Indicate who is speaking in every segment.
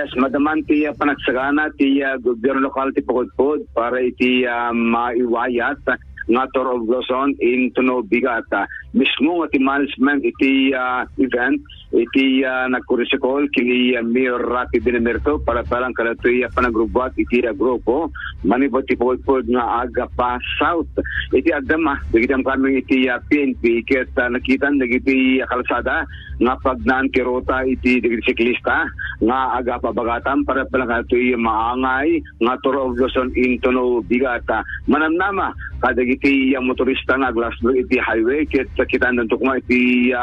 Speaker 1: Yes, madaman ti panagsagana ti gobyerno lokal ti Pukudpud para iti maiwayat nga Tour of Luzon in Tuno Bigat. Mismo nga ti management iti event iti nagkurisikol kini Mayor Rafi Benemerto para palang kalatoy panagrubat iti grupo manibot ti Pukudpud nga aga pa South. Iti agdama digitam kami iti PNP ket nakitan dagiti kalsada nga pagnaan ti ruta iti dagiti siklista nga aga pabagatam para palang kalatoy maangay nga Tour of Luzon in Tuno Bigat. Manamnama kadagiti motorista nga Glasgow iti highway ket sakitan ng tukma iti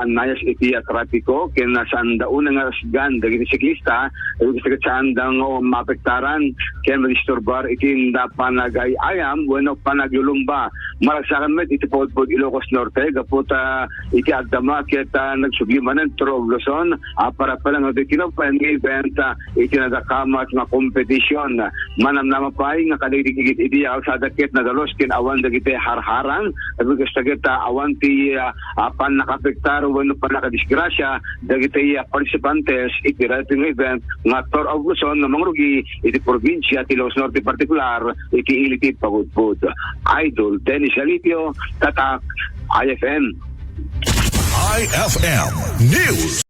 Speaker 1: nayas iti trapiko ken saan dauna nga asgan dagiti siklista iti saan dang mapektaran ken madisturbar iti panagay ayam wenno panaglulumba maragsakan met iti Pukudpud Ilocos Norte gaputa iti agdama ket nagsugimanan Tour of Luzon para palang iti event iti nadakamat nga kompetisyon manamnama pay nga kadagiti iti kalsada ket nagalos ken awan dagiti harharang at gusto awan ti pan nakapektar wenno pan nakadisgrasya dagiti participantes iti rating event nga Tour of Luzon nga mangrugi iti probinsya ti Ilocos Norte partikular iti iliti Pukudpud. Idol Dennis Alipio, Tatak, IFM.
Speaker 2: IFM News.